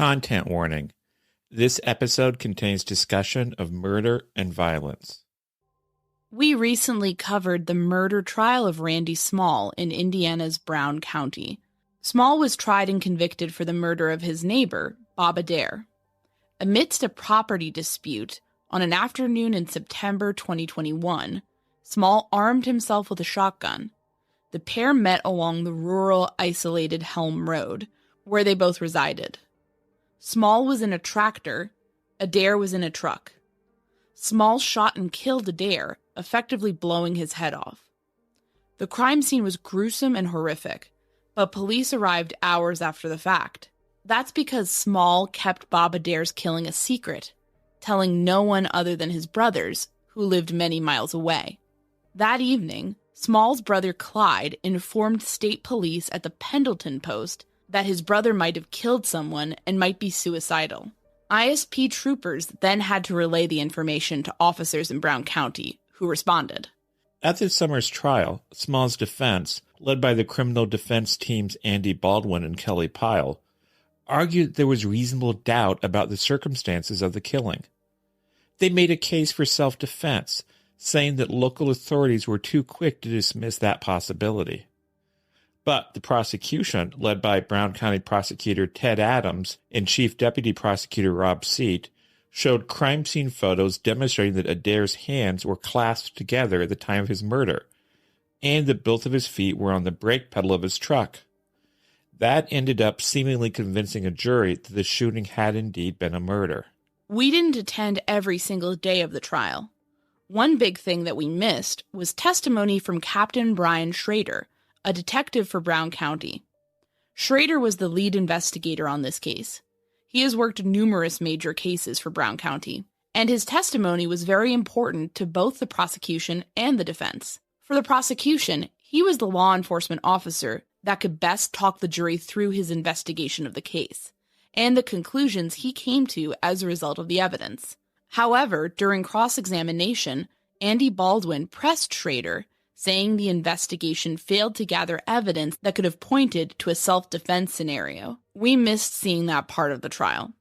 Content warning. This episode contains discussion of murder and violence. We recently covered the murder trial of Randy Small in Indiana's Brown County. Small was tried and convicted for the murder of his neighbor, Bob Adair. Amidst a property dispute, on an afternoon in September 2021, Small armed himself with a shotgun. The pair met along the rural, isolated Helm Road, where they both resided. Small was in a tractor, Adair was in a truck. Small shot and killed Adair, effectively blowing his head off. The crime scene was gruesome and horrific, but police arrived hours after the fact. That's because Small kept Bob Adair's killing a secret, telling no one other than his brothers, who lived many miles away. That evening, Small's brother Clyde informed state police at the Pendleton Post that his brother might have killed someone and might be suicidal. ISP troopers then had to relay the information to officers in Brown County, who responded. At this summer's trial, Small's defense, led by the criminal defense teams Andy Baldwin and Kelly Pyle, argued there was reasonable doubt about the circumstances of the killing. They made a case for self-defense, saying that local authorities were too quick to dismiss that possibility. But the prosecution, led by Brown County Prosecutor Ted Adams and Chief Deputy Prosecutor Rob Seat, showed crime scene photos demonstrating that Adair's hands were clasped together at the time of his murder, and that both of his feet were on the brake pedal of his truck. That ended up seemingly convincing a jury that the shooting had indeed been a murder. We didn't attend every single day of the trial. One big thing that we missed was testimony from Captain Brian Shrader, a detective for Brown County. Shrader was the lead investigator on this case. He has worked numerous major cases for Brown County, and his testimony was very important to both the prosecution and the defense. For the prosecution, he was the law enforcement officer that could best talk the jury through his investigation of the case, and the conclusions he came to as a result of the evidence. However, during cross-examination, Andy Baldwin pressed Shrader, saying the investigation failed to gather evidence that could have pointed to a self-defense scenario. We missed seeing that part of the trial,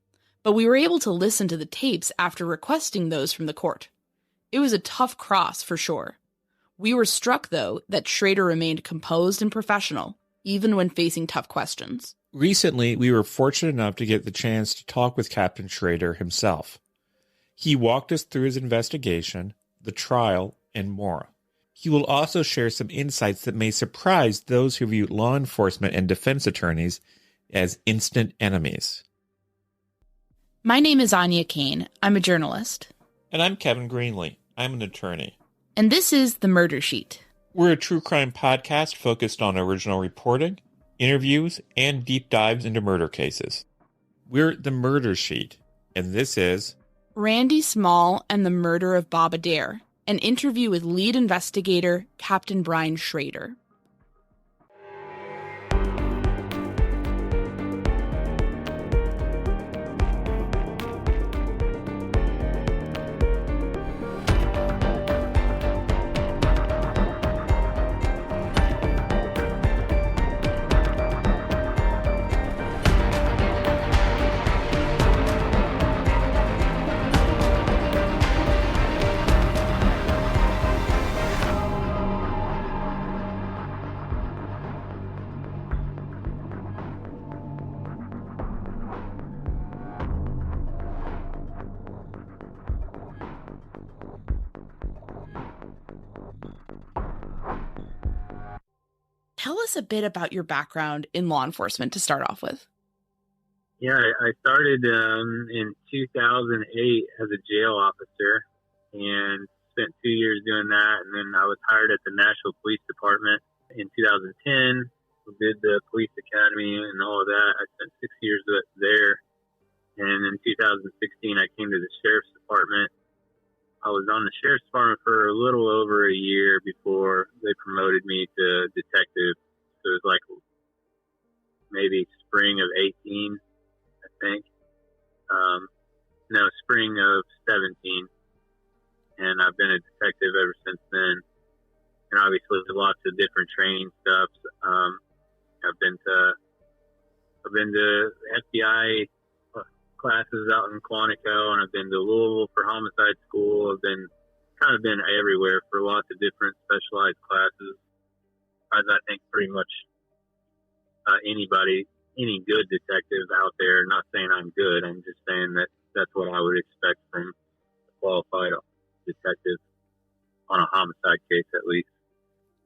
but we were able to listen to the tapes after requesting those from the court. It was a tough cross, for sure. We were struck, though, that Shrader remained composed and professional, even when facing tough questions. Recently, we were fortunate enough to get the chance to talk with Captain Shrader himself. He walked us through his investigation, the trial, and more. He will also share some insights that may surprise those who view law enforcement and defense attorneys as instant enemies. My name is Anya Kane. I'm a journalist. And I'm Kevin Greenlee. I'm an attorney. And this is The Murder Sheet. We're a true crime podcast focused on original reporting, interviews, and deep dives into murder cases. We're The Murder Sheet, and this is Randy Small and the Murder of Bob Adair, an interview with lead investigator Captain Brian Shrader. Tell us a bit about your background in law enforcement to start off with. Yeah, I started in 2008 as a jail officer and spent 2 years doing that. And then I was hired at the Nashville Police Department in 2010. Did the police academy and all of that. I spent 6 years there. And in 2016, I came to the sheriff's department. I was on the sheriff's department for a little over a year before they promoted me to detective. So it was like maybe spring of 18, I think. No, spring of 17. And I've been a detective ever since then. And obviously lots of different training stuff. I've been to FBI classes out in Quantico, and I've been to Louisville for homicide school. I've been everywhere for lots of different specialized classes. As I think pretty much any good detective out there, not saying I'm good, I'm just saying that that's what I would expect from a qualified detective on a homicide case, at least.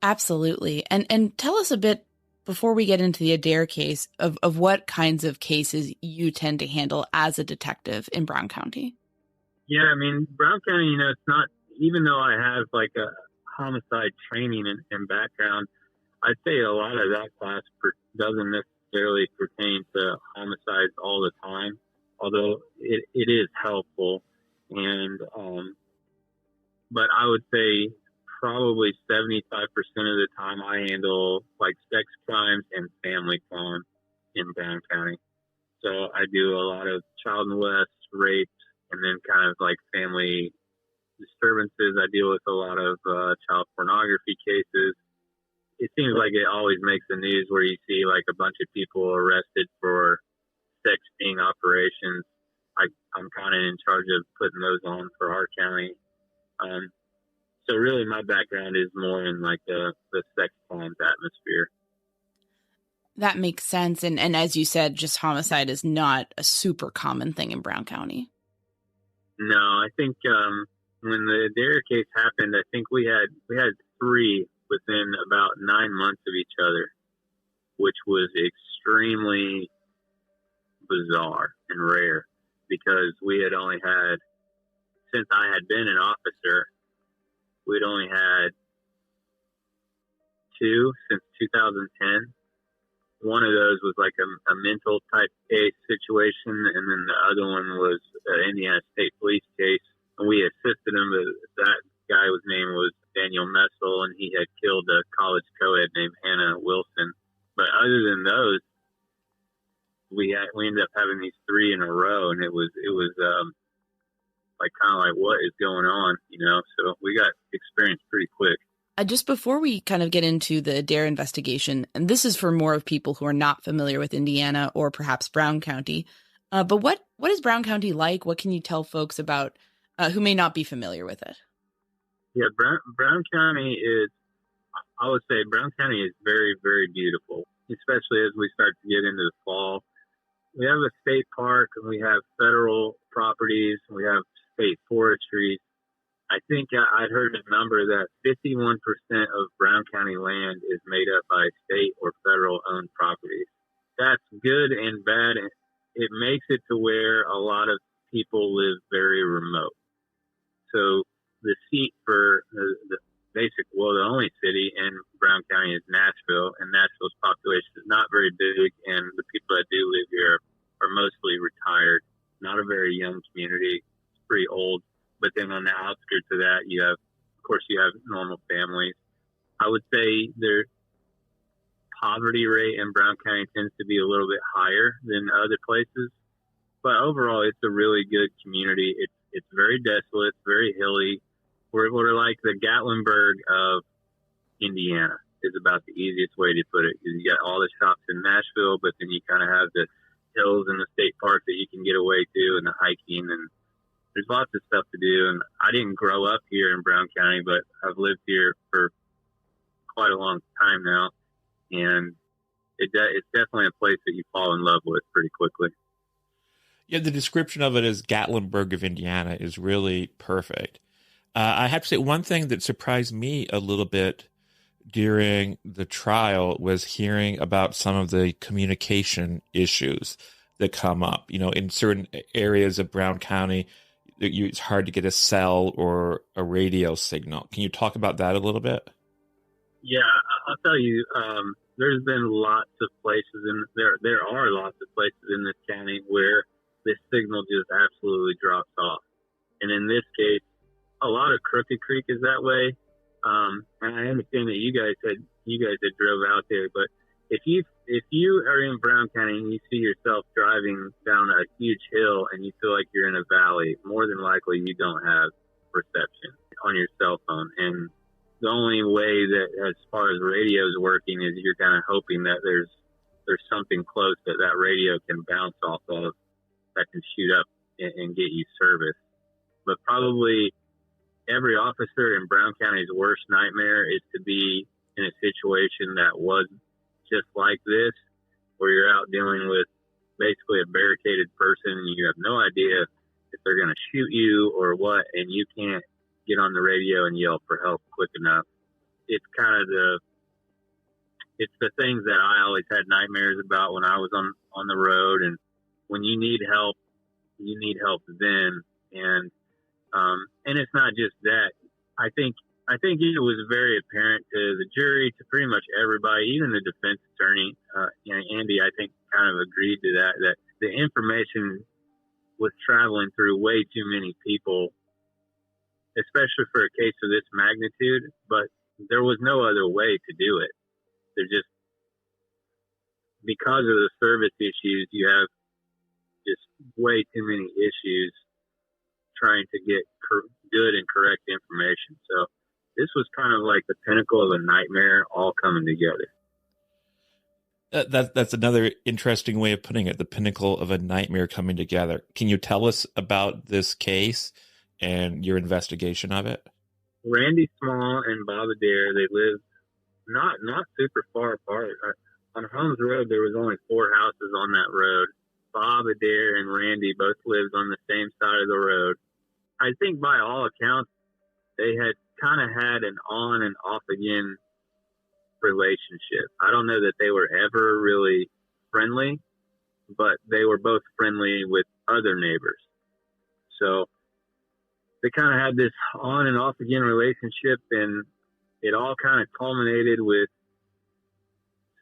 Absolutely. And tell us a bit, before we get into the Adair case, of what kinds of cases you tend to handle as a detective in Brown County. Yeah, I mean, Brown County, it's not, even though I have like a homicide training and background, I'd say a lot of that class doesn't necessarily pertain to homicides all the time, although it is helpful. And, but I would say probably 75% of the time I handle like sex crimes and family crime in Brown County. So I do a lot of child molest, rapes, and then kind of like family disturbances. I deal with a lot of child pornography cases. It seems like it always makes the news where you see like a bunch of people arrested for sex sting operations. I'm kind of in charge of putting those on for our county. So really my background is more in like the sex crimes atmosphere. That makes sense. And as you said, just homicide is not a super common thing in Brown County. No, I think when the Adair case happened, I think we had 3 within about 9 months of each other, which was extremely bizarre and rare because we had only had, since I had been an officer, we'd only had 2 since 2010. One of those was like a mental type case situation, and then the other one was an Indiana State Police case. And we assisted him. That guy's name was Daniel Messel, and he had killed a college co-ed named Hannah Wilson. But other than those, we ended up having these 3 in a row, and it was like kind of like, what is going on, So we got experience pretty quick. Just before we kind of get into the Adair investigation, and this is for more of people who are not familiar with Indiana or perhaps Brown County, but what is Brown County like? What can you tell folks about who may not be familiar with it? Yeah, Brown County is, I would say Brown County is very, very beautiful, especially as we start to get into the fall. We have a state park, and we have federal properties, and we have state forestry. I think I'd heard a number that 51% of Brown County land is made up by state or federal owned properties. That's good and bad. It makes it to where a lot of people live very remote. So the seat for the only city in Brown County is Nashville, and Nashville's population is not very big, and the people that do live here are mostly retired, not a very young community. It's pretty old. But then on the outskirts of that, you have normal families. I would say their poverty rate in Brown County tends to be a little bit higher than other places. But overall, it's a really good community. It's very desolate, it's very hilly. We're like the Gatlinburg of Indiana is about the easiest way to put it. You got all the shops in Nashville, but then you kind of have the hills and the state park that you can get away to, and the hiking, and there's lots of stuff to do. And I didn't grow up here in Brown County, but I've lived here for quite a long time now. And it's definitely a place that you fall in love with pretty quickly. Yeah, the description of it as Gatlinburg of Indiana is really perfect. I have to say, one thing that surprised me a little bit during the trial was hearing about some of the communication issues that come up. In certain areas of Brown County, it's hard to get a cell or a radio signal. Can you talk about that a little bit? Yeah, I'll tell you, there's been lots of places, and there are lots of places in this county where this signal just absolutely drops off. And in this case, a lot of Crooked Creek is that way. And I understand that you guys had drove out there, but if you are in Brown County and you see yourself driving down a huge hill and you feel like you're in a valley, more than likely you don't have reception on your cell phone. And the only way that, as far as radio is working, is you're kind of hoping that there's something close that radio can bounce off of. that can shoot up and get you service. But probably every officer in Brown County's worst nightmare is to be in a situation that was just like this, where you're out dealing with basically a barricaded person and you have no idea if they're going to shoot you or what, and you can't get on the radio and yell for help quick enough. It's kind of it's the things that I always had nightmares about when I was on the road. And when you need help then. And it's not just that. I think it was very apparent to the jury, to pretty much everybody, even the defense attorney. Andy, I think, kind of agreed to that the information was traveling through way too many people, especially for a case of this magnitude. But there was no other way to do it. They're just, because of the service issues, you have just way too many issues trying to get good and correct information. So this was kind of like the pinnacle of a nightmare all coming together. That's another interesting way of putting it, the pinnacle of a nightmare coming together. Can you tell us about this case and your investigation of it? Randy Small and Bob Adair, they lived not super far apart. On Holmes Road, there was only 4 houses on that road. Bob Adair and Randy both lived on the same side of the road. I think by all accounts, they had kind of had an on and off again relationship. I don't know that they were ever really friendly, but they were both friendly with other neighbors. So they kind of had this on and off again relationship, and it all kind of culminated with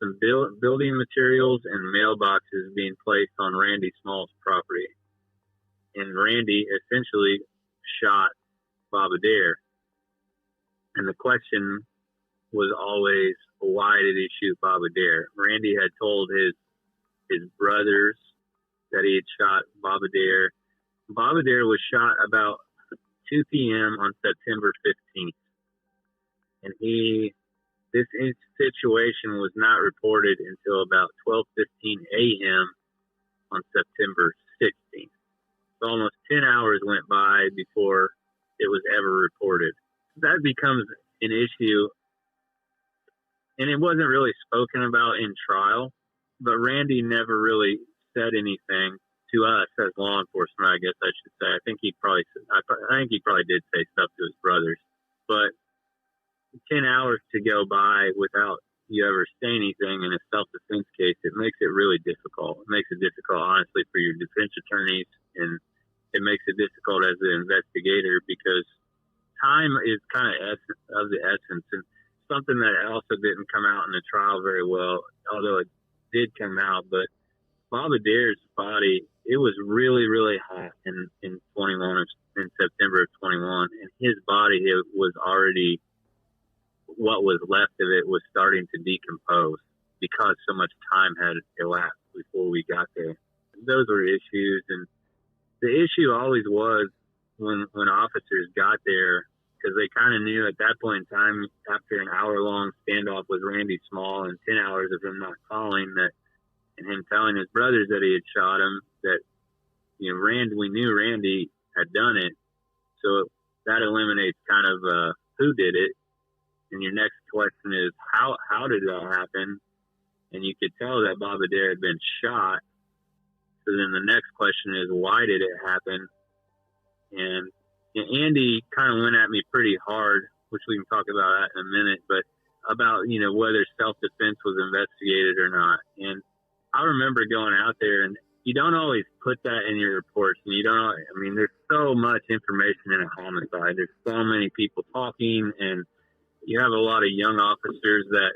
some building materials and mailboxes being placed on Randy Small's property. And Randy essentially shot Bob Adair. And the question was always, why did he shoot Bob Adair? Randy had told his brothers that he had shot Bob Adair. Bob Adair was shot about 2 p.m. on September 15th. And this situation was not reported until about 12:15 a.m. on September 16th. So almost 10 hours went by before it was ever reported. That becomes an issue, and it wasn't really spoken about in trial, but Randy never really said anything to us as law enforcement, I guess I should say. I think he probably did say stuff to his brothers, but 10 hours to go by without you ever say anything in a self-defense case, it makes it really difficult. It makes it difficult, honestly, for your defense attorneys, and it makes it difficult as an investigator because time is kind of the essence, and something that also didn't come out in the trial very well, although it did come out. But Bob Adair's body, it was really, really hot in September of 21, and his body, it was already, what was left of it was starting to decompose because so much time had elapsed before we got there. Those were issues, and the issue always was when officers got there, because they kind of knew at that point in time, after an hour-long standoff with Randy Small and 10 hours of him not calling, that, and him telling his brothers that he had shot him, that, we knew Randy had done it. So that eliminates kind of who did it. And your next question is, how did that happen? And you could tell that Bob Adair had been shot. So then the next question is, why did it happen? And Andy kind of went at me pretty hard, which we can talk about that in a minute, but about, whether self-defense was investigated or not. And I remember going out there, and you don't always put that in your reports. And there's so much information in a homicide. There's so many people talking, and you have a lot of young officers that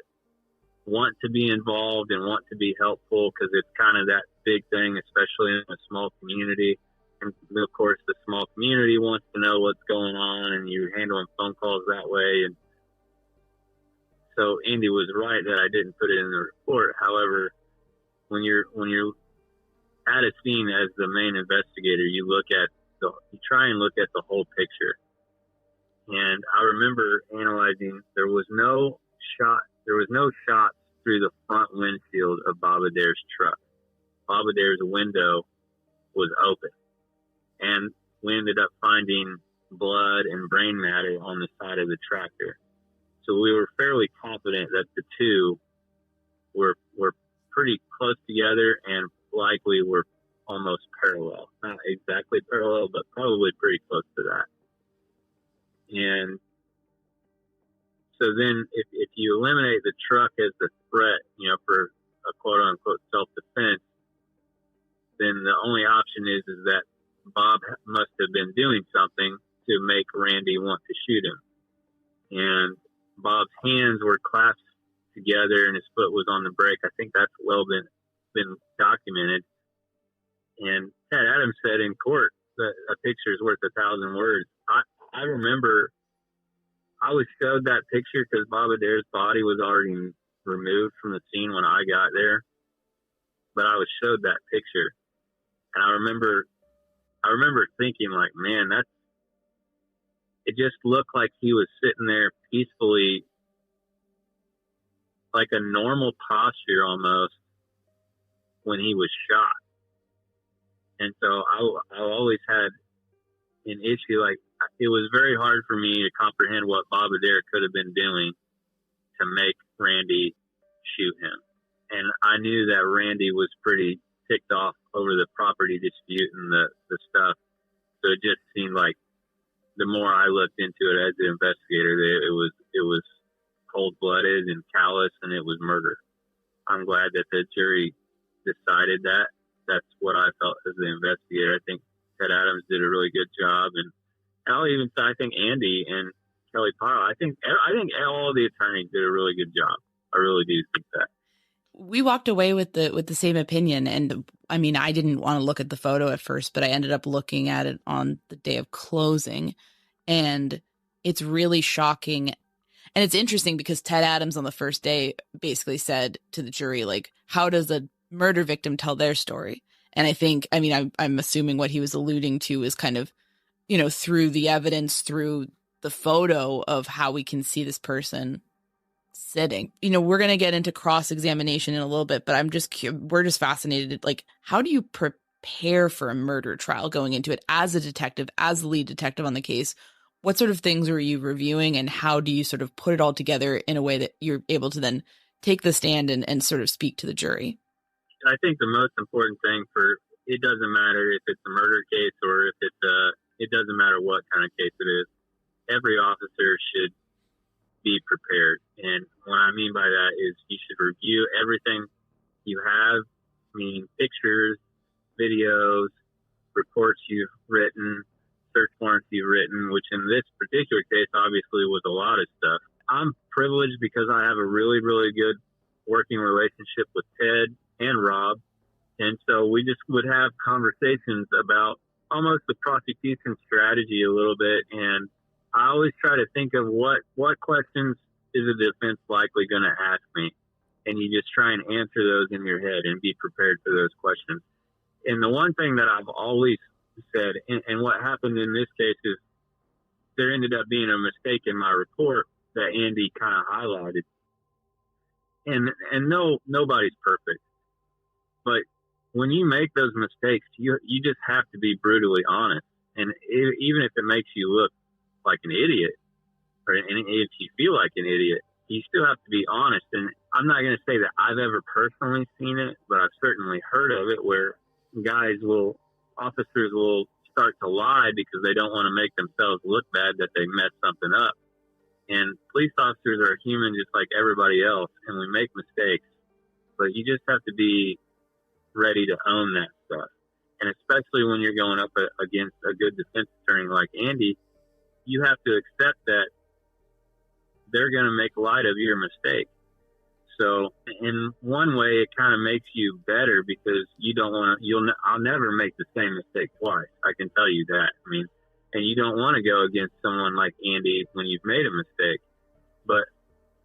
want to be involved and want to be helpful because it's kind of that big thing, especially in a small community. And of course, the small community wants to know what's going on, and you're handling phone calls that way. And so Andy was right that I didn't put it in the report. However, when you're at a scene as the main investigator, you try and look at the whole picture. And I remember analyzing, there was no shots through the front windshield of Bob Adair's truck. Bob Adair's window was open. And we ended up finding blood and brain matter on the side of the tractor. So we were fairly confident that the two were pretty close together and likely were almost parallel. Not exactly parallel, but probably pretty close to that. And so then if you eliminate the truck as the threat, for a quote unquote self-defense, then the only option is that Bob must have been doing something to make Randy want to shoot him. And Bob's hands were clasped together and his foot was on the brake. I think that's well been documented. And Ted Adams said in court that a picture is worth 1,000 words. I remember I was showed that picture because Bob Adair's body was already removed from the scene when I got there. But I was showed that picture. And I remember thinking, like, man, it just looked like he was sitting there peacefully, like a normal posture almost, when he was shot. And so I always had an issue, like, it was very hard for me to comprehend what Bob Adair could have been doing to make Randy shoot him. And I knew that Randy was pretty ticked off over the property dispute and the stuff. So it just seemed like the more I looked into it as an investigator, it was cold-blooded and callous, and it was murder. I'm glad that the jury decided that. That's what I felt as the investigator. I think Ted Adams did a really good job, and I'll even say I think Andy and Kelly Pyle. I think all the attorneys did a really good job. I really do think that. We walked away with the same opinion, and I mean, I didn't want to look at the photo at first, but I ended up looking at it on the day of closing, and it's really shocking. And it's interesting because Ted Adams on the first day basically said to the jury, like, how does a murder victim tell their story? And I'm assuming what he was alluding to is kind of, through the evidence, through the photo of how we can see this person sitting. We're going to get into cross-examination in a little bit, but we're just fascinated. Like, how do you prepare for a murder trial going into it as a detective, as the lead detective on the case? What sort of things were you reviewing, and how do you sort of put it all together in a way that you're able to then take the stand and sort of speak to the jury? I think the most important thing it doesn't matter if it's a murder case or if it doesn't matter what kind of case it is. Every officer should be prepared. And what I mean by that is you should review everything you have, meaning pictures, videos, reports you've written, search warrants you've written, which in this particular case obviously was a lot of stuff. I'm privileged because I have a really, really good working relationship with Ted and Rob. And so we just would have conversations about almost the prosecution strategy a little bit. And I always try to think of what questions is the defense likely going to ask me. And you just try and answer those in your head and be prepared for those questions. And the one thing that I've always said, and what happened in this case is there ended up being a mistake in my report that Andy kind of highlighted. And nobody's perfect. But when you make those mistakes, you just have to be brutally honest. And even if it makes you look like an idiot, and if you feel like an idiot, you still have to be honest. And I'm not going to say that I've ever personally seen it, but I've certainly heard of it where officers will start to lie because they don't want to make themselves look bad that they messed something up. And police officers are human just like everybody else, and we make mistakes. But you just have to be ready to own that stuff. And especially when you're going up against a good defense attorney like Andy, you have to accept that they're going to make light of your mistake. So in one way, it kind of makes you better because I'll never make the same mistake twice. I can tell you that. I mean, and you don't want to go against someone like Andy when you've made a mistake. But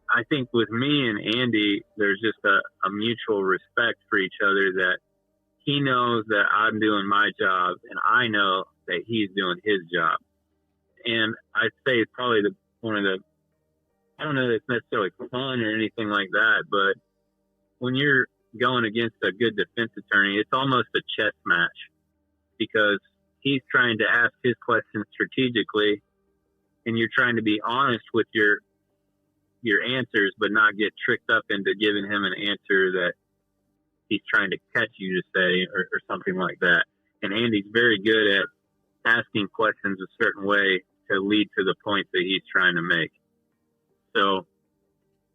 I think with me and Andy, there's just a mutual respect for each other, that he knows that I'm doing my job and I know that he's doing his job. And I'd say it's probably I don't know that it's necessarily fun or anything like that, but when you're going against a good defense attorney, it's almost a chess match. because he's trying to ask his questions strategically, and you're trying to be honest with your answers, but not get tricked up into giving him an answer that he's trying to catch you to say, or something like that. And Andy's very good at asking questions a certain way to lead to the point that he's trying to make. So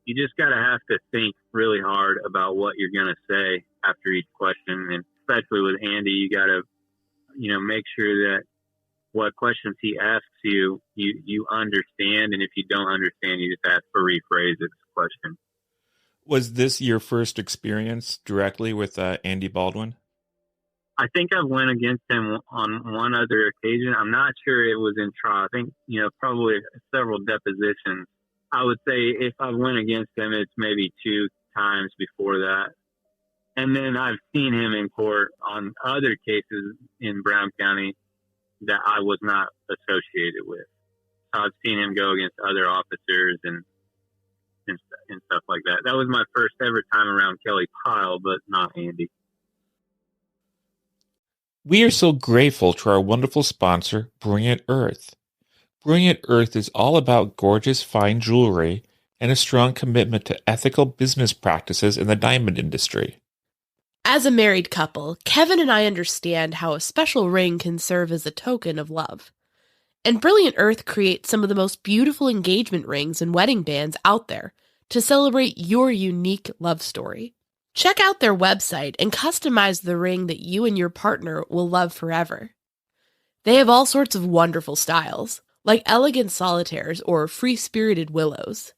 you just got to have to think really hard about what you're going to say after each question. And especially with Andy, you got to, make sure that what questions he asks you understand. And if you don't understand, you just ask for rephrase this question. Was this your first experience directly with Andy Baldwin? I think I went against him on one other occasion. I'm not sure it was in trial. I think, probably several depositions. I would say if I went against him, it's maybe 2 times before that. And then I've seen him in court on other cases in Brown County that I was not associated with. So I've seen him go against other officers and stuff like that. That was my first ever time around Kelly Pyle, but not Andy. We are so grateful to our wonderful sponsor, Brilliant Earth. Brilliant Earth is all about gorgeous fine jewelry and a strong commitment to ethical business practices in the diamond industry. As a married couple, Kevin and I understand how a special ring can serve as a token of love. And Brilliant Earth creates some of the most beautiful engagement rings and wedding bands out there to celebrate your unique love story. Check out their website and customize the ring that you and your partner will love forever. They have all sorts of wonderful styles, like elegant solitaires or free-spirited willows.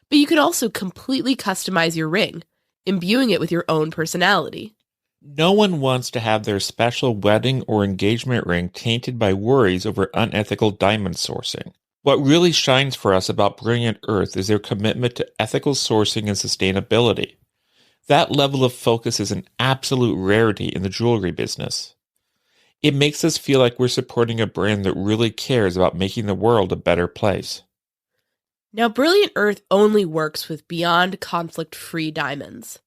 But you can also completely customize your ring, imbuing it with your own personality. No one wants to have their special wedding or engagement ring tainted by worries over unethical diamond sourcing. What really shines for us about Brilliant Earth is their commitment to ethical sourcing and sustainability. That level of focus is an absolute rarity in the jewelry business. It makes us feel like we're supporting a brand that really cares about making the world a better place. Now, Brilliant Earth only works with beyond conflict-free diamonds.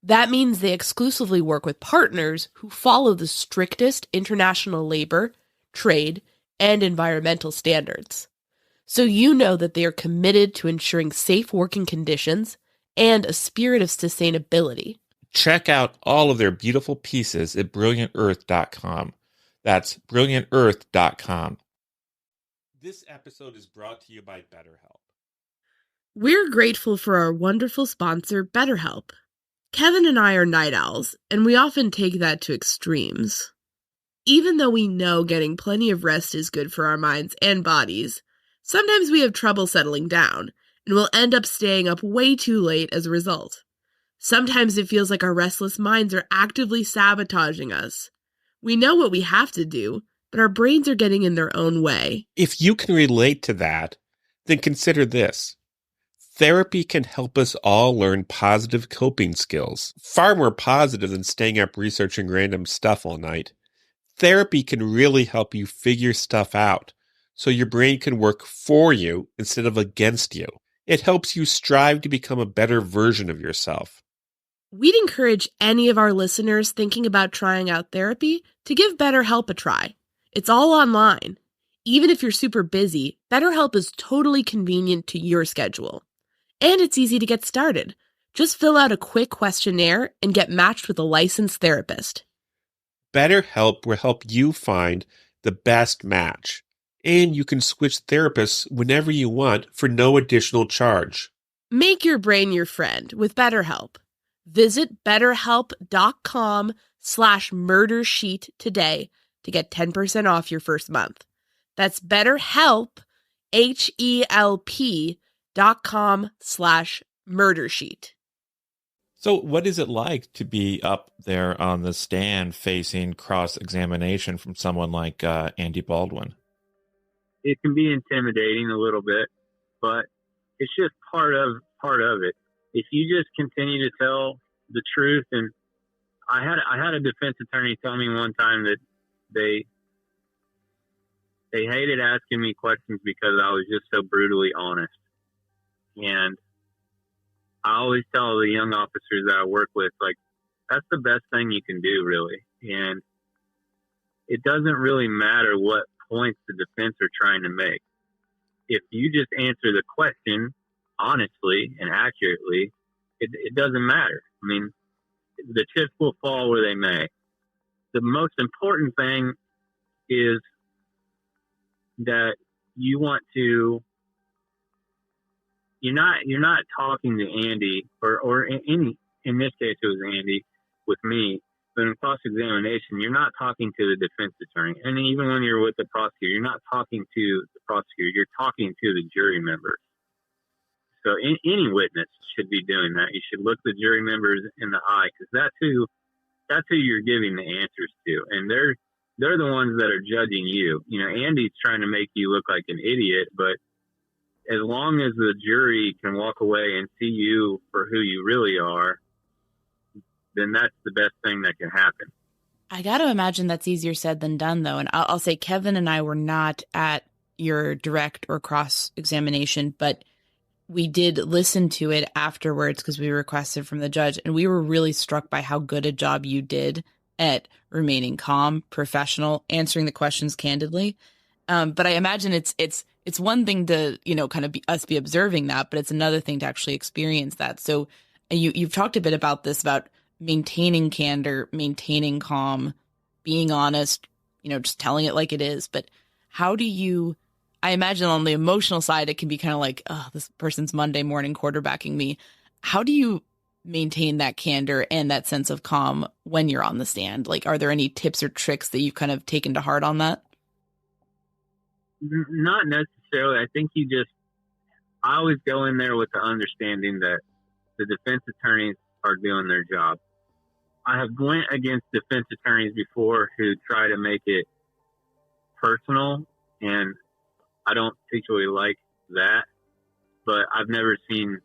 That means they exclusively work with partners who follow the strictest international labor, trade, and environmental standards. So you know that they are committed to ensuring safe working conditions and a spirit of sustainability. Check out all of their beautiful pieces at brilliantearth.com. That's brilliantearth.com. This episode is brought to you by BetterHelp. We're grateful for our wonderful sponsor, BetterHelp. Kevin and I are night owls, and we often take that to extremes. Even though we know getting plenty of rest is good for our minds and bodies, sometimes we have trouble settling down, and we'll end up staying up way too late as a result. Sometimes it feels like our restless minds are actively sabotaging us. We know what we have to do, but our brains are getting in their own way. If you can relate to that, then consider this. Therapy can help us all learn positive coping skills, far more positive than staying up researching random stuff all night. Therapy can really help you figure stuff out, so your brain can work for you instead of against you. It helps you strive to become a better version of yourself. We'd encourage any of our listeners thinking about trying out therapy to give BetterHelp a try. It's all online. Even if you're super busy, BetterHelp is totally convenient to your schedule. And it's easy to get started. Just fill out a quick questionnaire and get matched with a licensed therapist. BetterHelp will help you find the best match, and you can switch therapists whenever you want for no additional charge. Make your brain your friend with BetterHelp. Visit betterhelp.com/murdersheet today to get 10% off your first month. That's BetterHelp, HELP.com/murdersheet. So what is it like to be up there on the stand facing cross-examination from someone like Andy Baldwin? It can be intimidating a little bit, but it's just part of it. If you just continue to tell the truth, and I had a defense attorney tell me one time that they hated asking me questions because I was just so brutally honest. And I always tell the young officers that I work with, like, that's the best thing you can do, really. And it doesn't really matter what points the defense are trying to make. If you just answer the question honestly and accurately, it doesn't matter. I mean, the chips will fall where they may. The most important thing is that you want to, you're not talking to Andy or any, in this case it was Andy with me, but in cross-examination, you're not talking to the defense attorney. And even when you're with the prosecutor, you're not talking to the prosecutor, you're talking to the jury members. So any witness should be doing that. You should look the jury members in the eye, because that's who you're giving the answers to. And they're the ones that are judging you. You know, Andy's trying to make you look like an idiot, but as long as the jury can walk away and see you for who you really are, then that's the best thing that can happen. I got to imagine that's easier said than done, though. And I'll say Kevin and I were not at your direct or cross-examination, but we did listen to it afterwards because we requested from the judge, and we were really struck by how good a job you did at remaining calm, professional, answering the questions candidly. But I imagine it's one thing to, kind of be observing that, but it's another thing to actually experience that. So you've talked a bit about this, about maintaining candor, maintaining calm, being honest, just telling it like it is. But how do you, I imagine on the emotional side, it can be kind of like, oh, this person's Monday morning quarterbacking me. How do you maintain that candor and that sense of calm when you're on the stand? Like, are there any tips or tricks that you've kind of taken to heart on that? Not necessarily. I think I always go in there with the understanding that the defense attorneys are doing their job. I have went against defense attorneys before who try to make it personal, and I don't particularly like that, but I've never seen,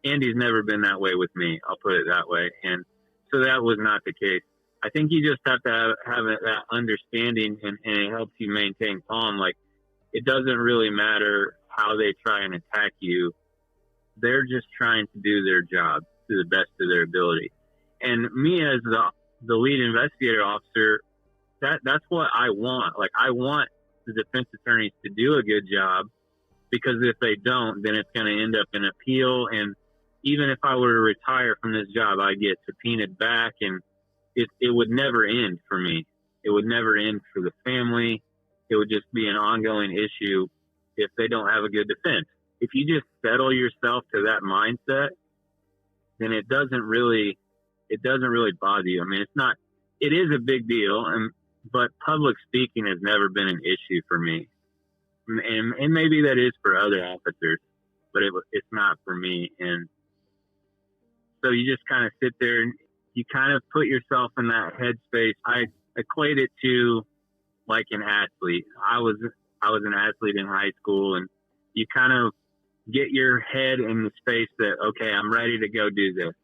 Andy's never been that way with me, I'll put it that way, and so that was not the case. I think you just have to have that understanding, and it helps you maintain calm. Like, it doesn't really matter how they try and attack you. They're just trying to do their job to the best of their ability. And me as the lead investigator officer, that's what I want. Like, I want the defense attorneys to do a good job, because if they don't, then it's going to end up in appeal. And even if I were to retire from this job, I get subpoenaed back, and it would never end for me. It would never end for the family. It would just be an ongoing issue if they don't have a good defense. If you just settle yourself to that mindset, then it doesn't really bother you. I mean, it is a big deal, but public speaking has never been an issue for me. And maybe that is for other officers, but it's not for me. And so you just kind of sit there and you kind of put yourself in that headspace. I equate it to like an athlete. I was an athlete in high school, and you kind of get your head in the space that, okay, I'm ready to go do this.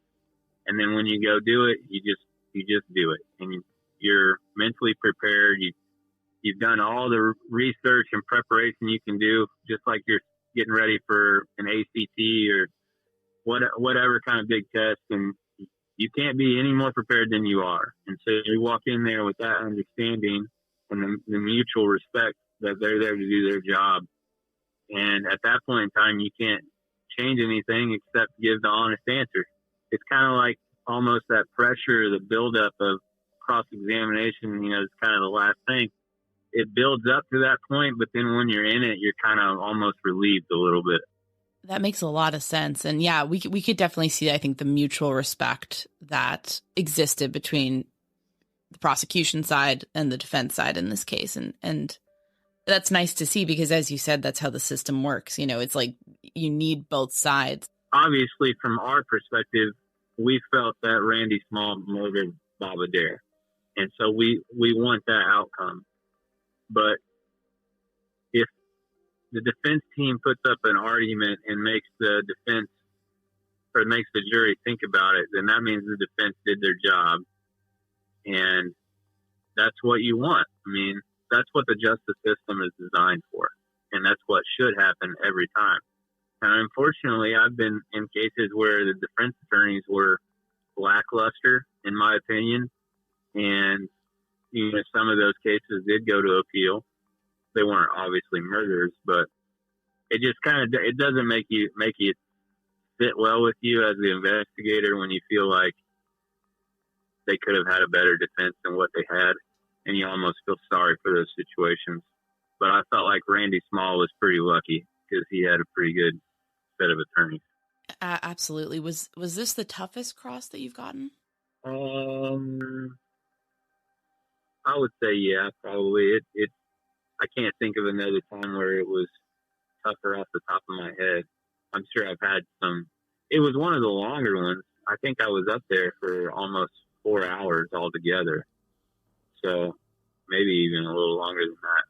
And then when you go do it, you just do it. And you're mentally prepared. You've done all the research and preparation you can do, just like you're getting ready for an ACT or whatever kind of big test. And you can't be any more prepared than you are. And so you walk in there with that understanding and the mutual respect that they're there to do their job. And at that point in time, you can't change anything except give the honest answer. It's kind of like almost that pressure, the buildup of cross-examination, it's kind of the last thing. It builds up to that point, but then when you're in it, you're kind of almost relieved a little bit. That makes a lot of sense. And yeah, we could definitely see, I think, the mutual respect that existed between the prosecution side and the defense side in this case. And that's nice to see, because as you said, that's how the system works. It's like you need both sides. Obviously, from our perspective, we felt that Randy Small murdered Bob Adair. And so we want that outcome. But if the defense team puts up an argument and makes the defense, or makes the jury think about it, then that means the defense did their job. And that's what you want. I mean, that's what the justice system is designed for. And that's what should happen every time. And unfortunately, I've been in cases where the defense attorneys were lackluster, in my opinion. And some of those cases did go to appeal. They weren't obviously murders, but it just it doesn't make you fit well with you as the investigator when you feel like they could have had a better defense than what they had, and you almost feel sorry for those situations. But I felt like Randy Small was pretty lucky because he had a pretty good set of attorneys. Absolutely. Was this the toughest cross that you've gotten? I would say, yeah, probably. I can't think of another time where it was tougher off the top of my head. I'm sure I've had some. It was one of the longer ones. I think I was up there for almost 4 hours altogether. So maybe even a little longer than that.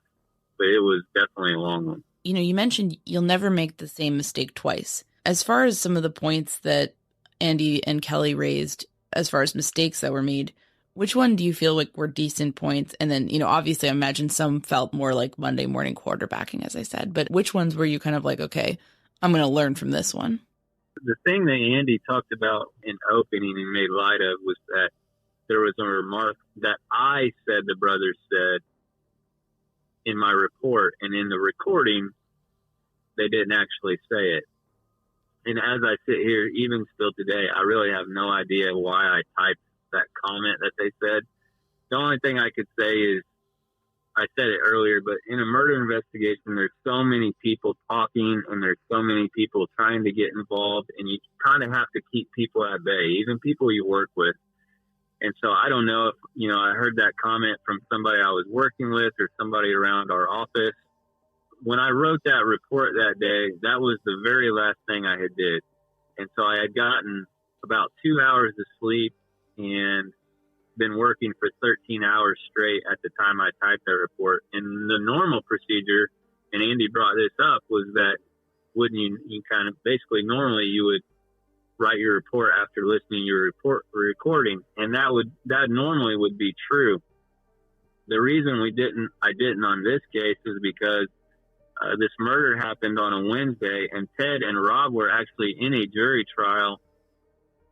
But it was definitely a long one. You mentioned you'll never make the same mistake twice. As far as some of the points that Andy and Kelly raised, as far as mistakes that were made, which one do you feel like were decent points? And then, obviously I imagine some felt more like Monday morning quarterbacking, as I said, but which ones were you kind of like, okay, I'm going to learn from this one? The thing that Andy talked about in opening and made light of was that there was a remark that I said the brothers said in my report, and in the recording, they didn't actually say it. And as I sit here, even still today, I really have no idea why I typed that comment that they said. The only thing I could say is, I said it earlier, but in a murder investigation, there's so many people talking and there's so many people trying to get involved, and you kind of have to keep people at bay, even people you work with. And so I don't know if, I heard that comment from somebody I was working with or somebody around our office. When I wrote that report that day, that was the very last thing I had did. And so I had gotten about 2 hours of sleep and been working for 13 hours straight at the time I typed that report. And the normal procedure, and Andy brought this up, was that wouldn't you kind of basically normally you would write your report after listening to your recording, and that normally would be true. The reason I didn't on this case is because this murder happened on a Wednesday, and Ted and Rob were actually in a jury trial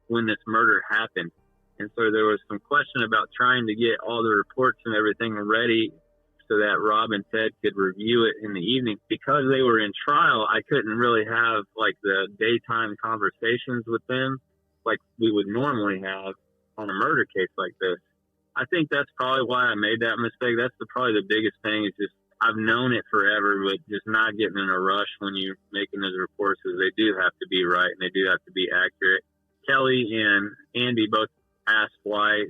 when this murder happened. And so there was some question about trying to get all the reports and everything ready so that Rob and Ted could review it in the evening. Because they were in trial, I couldn't really have like the daytime conversations with them like we would normally have on a murder case like this. I think that's probably why I made that mistake. That's probably the biggest thing, is just I've known it forever, but just not getting in a rush when you're making those reports, because they do have to be right and they do have to be accurate. Kelly and Andy both asked why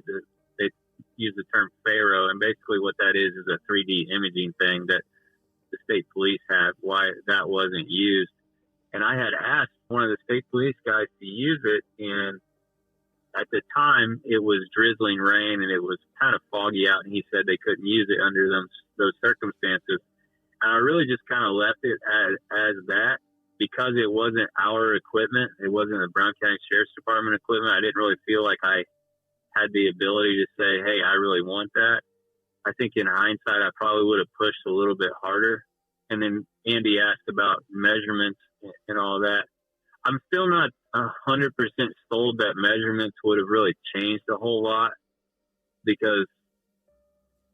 they use the term Pharaoh, and basically what that is a 3D imaging thing that the state police have, why that wasn't used. And I had asked one of the state police guys to use it, and at the time it was drizzling rain and it was kind of foggy out, and he said they couldn't use it under those circumstances. And I really just kind of left it as that, because it wasn't our equipment. It wasn't the Brown County Sheriff's Department equipment. I didn't really feel like I had the ability to say, hey, I really want that. I think in hindsight, I probably would have pushed a little bit harder. And then Andy asked about measurements and all that. I'm still not 100% sold that measurements would have really changed a whole lot, because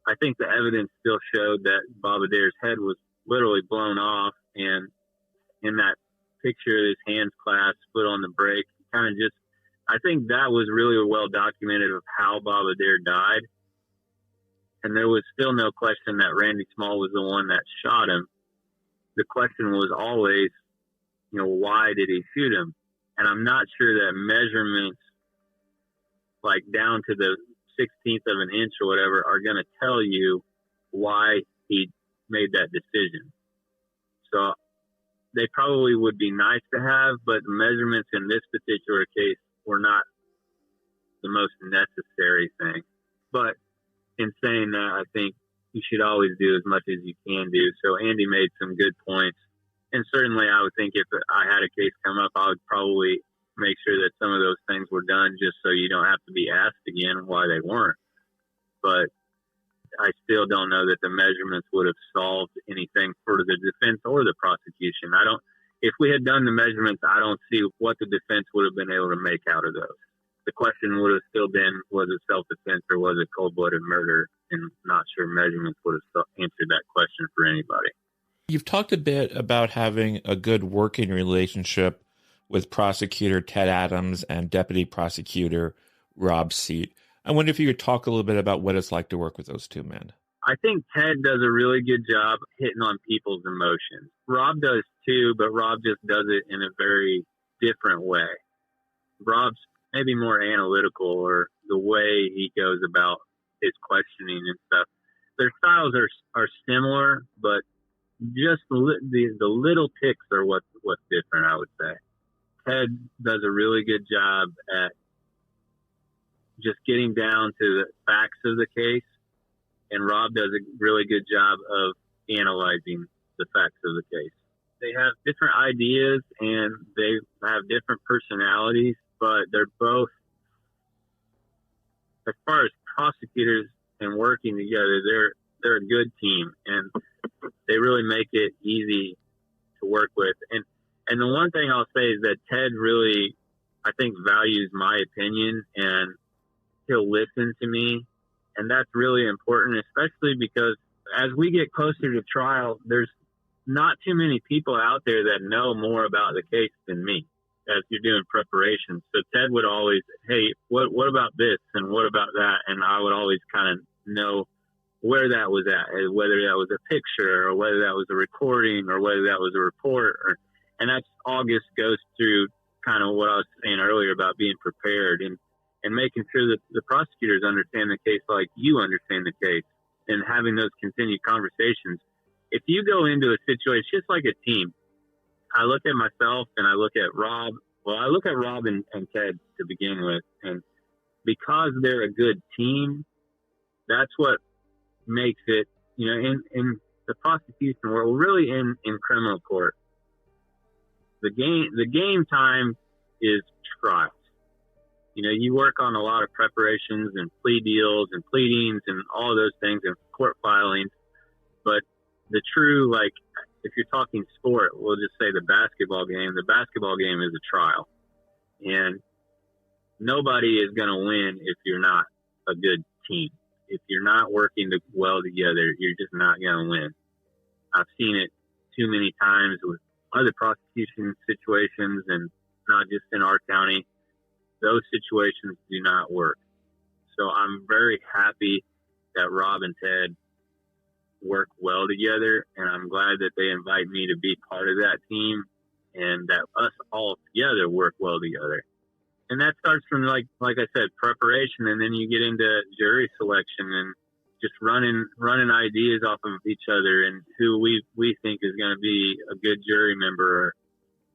I think the evidence still showed that Bob Adair's head was literally blown off, and in that picture, his hands clasped, foot on the brake, kind of just, I think that was really well documented of how Bob Adair died. And there was still no question that Randy Small was the one that shot him. The question was always, why did he shoot him? And I'm not sure that measurements, like down to the 16th of an inch or whatever, are going to tell you why he made that decision. So they probably would be nice to have, but measurements in this particular case were not the most necessary thing. But in saying that, I think you should always do as much as you can do. So Andy made some good points. And certainly I would think if I had a case come up, I would probably make sure that some of those things were done, just so you don't have to be asked again why they weren't. But I still don't know that the measurements would have solved anything for the defense or the prosecution. If we had done the measurements, I don't see what the defense would have been able to make out of those. The question would have still been, was it self-defense or was it cold-blooded murder? and not sure measurements would have answered that question for anybody. You've talked a bit about having a good working relationship with prosecutor Ted Adams and deputy prosecutor Rob Seat. I wonder if you could talk a little bit about what it's like to work with those two men. I think Ted does a really good job hitting on people's emotions. Rob does too, but Rob just does it in a very different way. Rob's maybe more analytical, or the way he goes about his questioning and stuff. Their styles are similar, but just the little ticks are what's different, I would say. Ted does a really good job at just getting down to the facts of the case, and Rob does a really good job of analyzing the facts of the case. They have different ideas and they have different personalities, but they're both, as far as prosecutors and working together, they're a good team, and they really make it easy to work with. And the one thing I'll say is that Ted really, I think, values my opinion, and he'll listen to me. And that's really important, especially because as we get closer to trial, there's not too many people out there that know more about the case than me as you're doing preparation. So Ted would always, hey, what about this and what about that? And I would always kind of know where that was at, whether that was a picture or whether that was a recording or whether that was a report. And that's all just goes through kind of what I was saying earlier about being prepared and making sure that the prosecutors understand the case like you understand the case, and having those continued conversations. If you go into a situation, just like a team, I look at myself and I look at Rob. Well, I look at Rob and Ted to begin with. And because they're a good team, that's what makes it, in the prosecution world, really in criminal court, the game time is trials. You work on a lot of preparations and plea deals and pleadings and all of those things and court filings. But the true, like, if you're talking sport, we'll just say the basketball game is a trial. And nobody is going to win if you're not a good team. If you're not working well together, you're just not going to win. I've seen it too many times with other prosecution situations, and not just in our county. Those situations do not work. So I'm very happy that Rob and Ted work well together, and I'm glad that they invite me to be part of that team and that us all together work well together. And that starts from, like I said, preparation, and then you get into jury selection and just running ideas off of each other and who we think is going to be a good jury member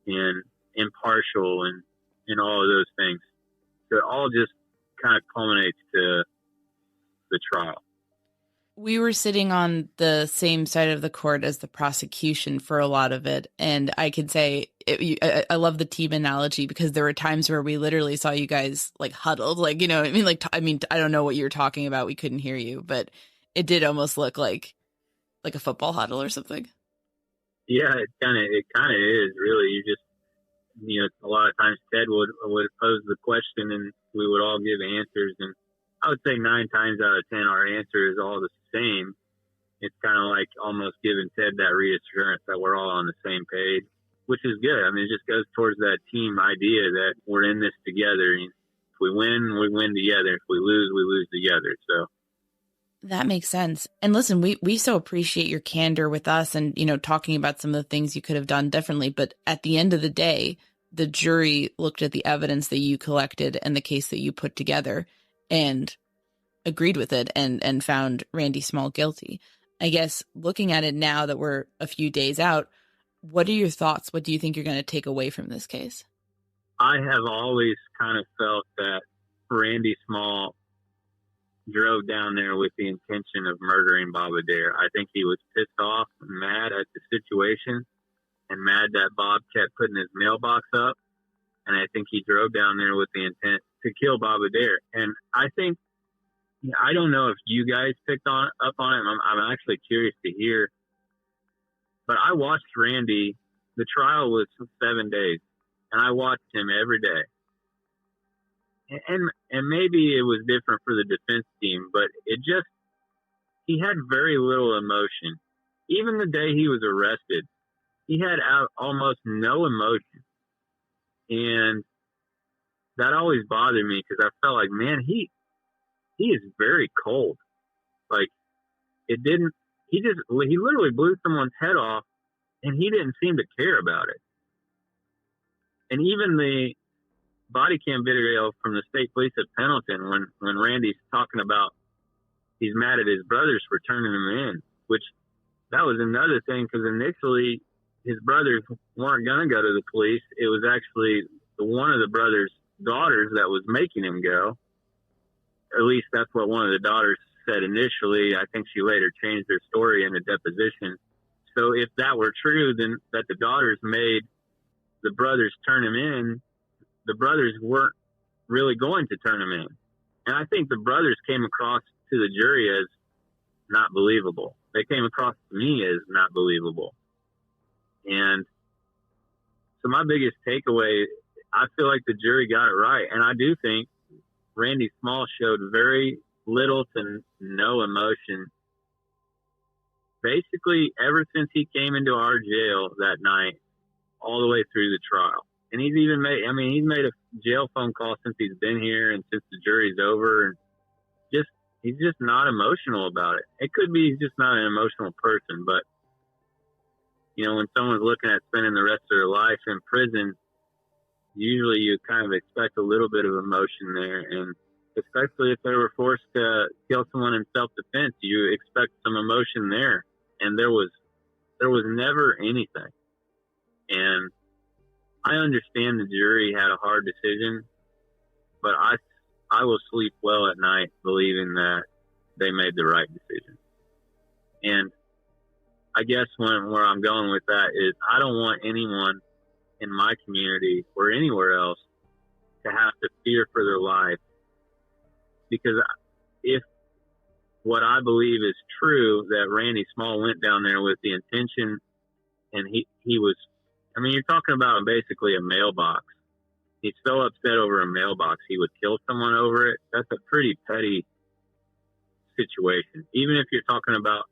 and impartial and all of those things. So it all just kind of culminates to the trial. We were sitting on the same side of the court as the prosecution for a lot of it. And I could say, I love the team analogy, because there were times where we literally saw you guys like huddled, like, I don't know what you were talking about. We couldn't hear you, but it did almost look like a football huddle or something. Yeah, it kind of is really. You just, a lot of times Ted would pose the question and we would all give answers, and I would say 9 times out of 10 our answer is all the same. It's kind of like almost giving Ted that reassurance that we're all on the same page, which is good. I mean, it just goes towards that team idea that we're in this together. If we win together. If we lose together. So that makes sense. And listen, we so appreciate your candor with us and, talking about some of the things you could have done differently. But at the end of the day, the jury looked at the evidence that you collected and the case that you put together and agreed with it and found Randy Small guilty. I guess looking at it now that we're a few days out, what are your thoughts? What do you think you're going to take away from this case? I have always kind of felt that Randy Small drove down there with the intention of murdering Bob Adair. I think he was pissed off and mad at the situation and mad that Bob kept putting his mailbox up. And I think he drove down there with the intent to kill Bob Adair. And I think, I don't know if you guys picked up on it. I'm actually curious to hear. But I watched Randy. The trial was 7 days, and I watched him every day. And maybe it was different for the defense team, but it just he had very little emotion. Even the day he was arrested, he had almost no emotion. And that always bothered me because I felt like, man, he is very cold. Like, he literally blew someone's head off and he didn't seem to care about it. And even the body cam video from the state police at Pendleton, when Randy's talking about he's mad at his brothers for turning him in, which that was another thing, because initially his brothers weren't going to go to the police. It was actually one of the brothers' daughters that was making him go. At least that's what one of the daughters said initially. I think she later changed her story in a deposition. So if that were true, then that the daughters made the brothers turn him in, the brothers weren't really going to turn him in. And I think the brothers came across to the jury as not believable. They came across to me as not believable. And so my biggest takeaway, I feel like the jury got it right. And I do think Randy Small showed very little to no emotion. Basically, ever since he came into our jail that night, all the way through the trial. And he's made a jail phone call since he's been here and since the jury's over. And he's just not emotional about it. It could be he's just not an emotional person, but when someone's looking at spending the rest of their life in prison, usually you kind of expect a little bit of emotion there. And especially if they were forced to kill someone in self-defense, you expect some emotion there. And there was never anything. And I understand the jury had a hard decision, but I will sleep well at night believing that they made the right decision. And I guess where I'm going with that is I don't want anyone in my community or anywhere else to have to fear for their life, because if what I believe is true, that Randy Small went down there with the intention, and he was, you're talking about basically a mailbox. He's so upset over a mailbox, he would kill someone over it. That's a pretty petty situation. Even if you're talking about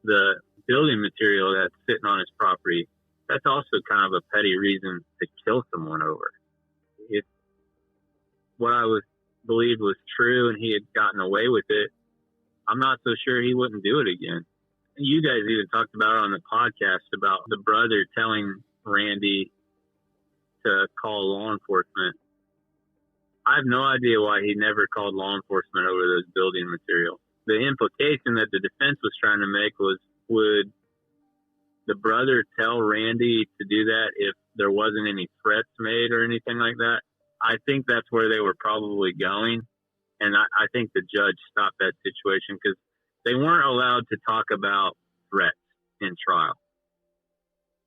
the building material that's sitting on his property, that's also kind of a petty reason to kill someone over. If what I believed was true and he had gotten away with it, I'm not so sure he wouldn't do it again. You guys even talked about it on the podcast about the brother telling Randy to call law enforcement. I have no idea why he never called law enforcement over those building materials. The implication that the defense was trying to make was, would the brother tell Randy to do that if there wasn't any threats made or anything like that? I think that's where they were probably going. And I think the judge stopped that situation because they weren't allowed to talk about threats in trial,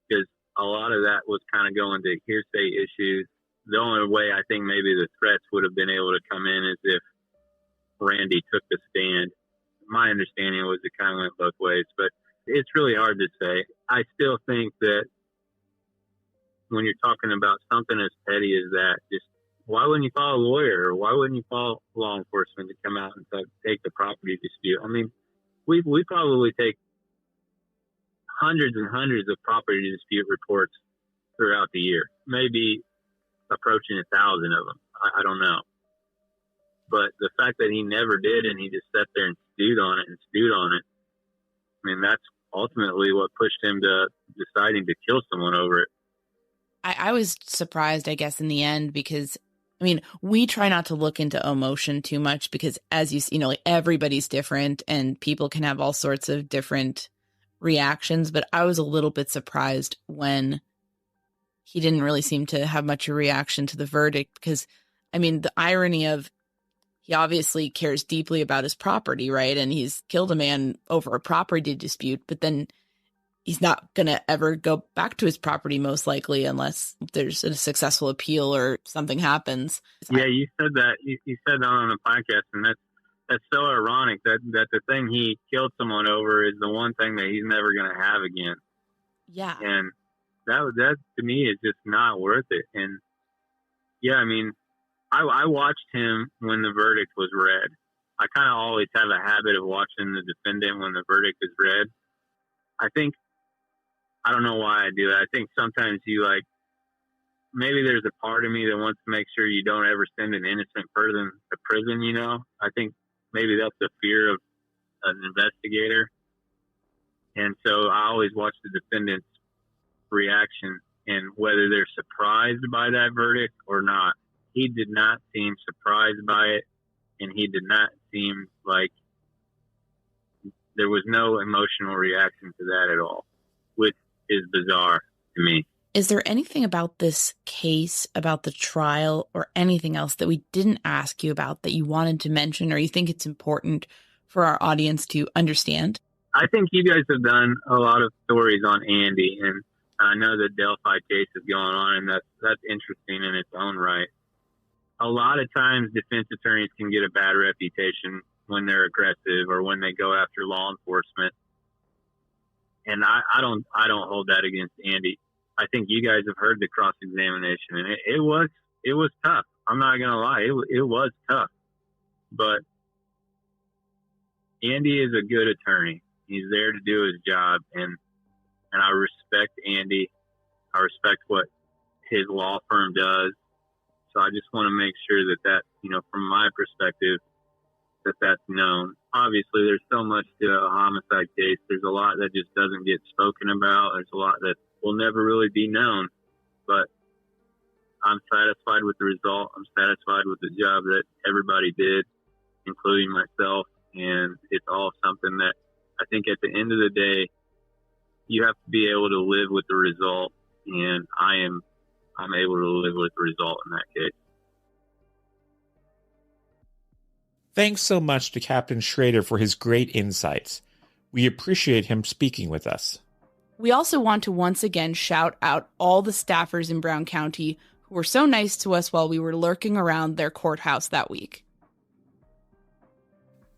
because a lot of that was kind of going to hearsay issues. The only way I think maybe the threats would have been able to come in is if Randy took the stand. My understanding was it kind of went both ways, but it's really hard to say. I still think that when you're talking about something as petty as that, just why wouldn't you call a lawyer, or why wouldn't you call law enforcement to come out and take the property dispute? We probably take hundreds and hundreds of property dispute reports throughout the year, maybe approaching 1,000 of them. I don't know. But the fact that he never did, and he just sat there and stewed on it, that's ultimately what pushed him to deciding to kill someone over it. I was surprised, I guess, in the end, because we try not to look into emotion too much because, as you see, everybody's different and people can have all sorts of different reactions. But I was a little bit surprised when he didn't really seem to have much of a reaction to the verdict, because, the irony of he obviously cares deeply about his property, right? And he's killed a man over a property dispute, but then he's not going to ever go back to his property, most likely, unless there's a successful appeal or something happens. Yeah, you said that. You said that on the podcast, and that's so ironic that the thing he killed someone over is the one thing that he's never going to have again. Yeah. And that to me is just not worth it. And yeah, I watched him when the verdict was read. I kind of always have a habit of watching the defendant when the verdict is read. I don't know why I do that. I think sometimes maybe there's a part of me that wants to make sure you don't ever send an innocent person to prison, you know? I think maybe that's the fear of an investigator. And so I always watch the defendant's reaction and whether they're surprised by that verdict or not. He did not seem surprised by it, and he did not seem like there was no emotional reaction to that at all, which is bizarre to me. Is there anything about this case, about the trial, or anything else that we didn't ask you about that you wanted to mention or you think it's important for our audience to understand? I think you guys have done a lot of stories on Andy, and I know the Delphi case is going on, and that's interesting in its own right. A lot of times defense attorneys can get a bad reputation when they're aggressive or when they go after law enforcement. And I don't hold that against Andy. I think you guys have heard the cross-examination, and it was tough. I'm not going to lie. It was tough. But Andy is a good attorney. He's there to do his job, and I respect Andy. I respect what his law firm does. So I just want to make sure that, from my perspective, that's known. Obviously, there's so much to a homicide case. There's a lot that just doesn't get spoken about. There's a lot that will never really be known. But I'm satisfied with the result. I'm satisfied with the job that everybody did, including myself. And it's all something that I think at the end of the day, you have to be able to live with the result. And I'm able to live with the result in that case. Thanks so much to Captain Shrader for his great insights. We appreciate him speaking with us. We also want to once again shout out all the staffers in Brown County who were so nice to us while we were lurking around their courthouse that week.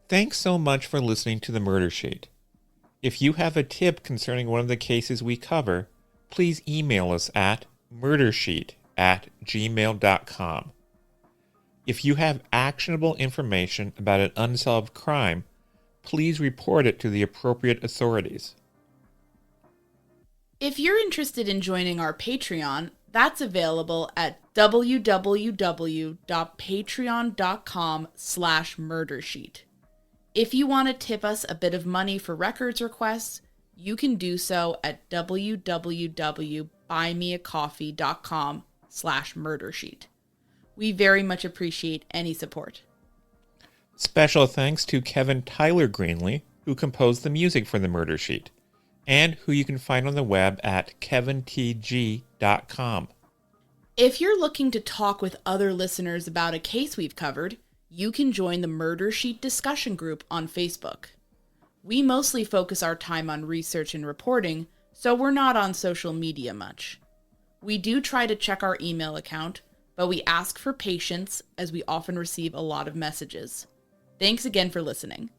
Thanks so much for listening to the Murder Sheet. If you have a tip concerning one of the cases we cover, please email us at murdersheet@gmail.com. If you have actionable information about an unsolved crime, please report it to the appropriate authorities. If you're interested in joining our Patreon, that's available at www.patreon.com/murdersheet. If you want to tip us a bit of money for records requests, you can do so at www.buymeacoffee.com/murdersheet. We very much appreciate any support. Special thanks to Kevin Tyler Greenlee, who composed the music for the Murder Sheet, and who you can find on the web at kevintg.com. If you're looking to talk with other listeners about a case we've covered, you can join the Murder Sheet discussion group on Facebook. We mostly focus our time on research and reporting, so we're not on social media much. We do try to check our email account, but we ask for patience as we often receive a lot of messages. Thanks again for listening.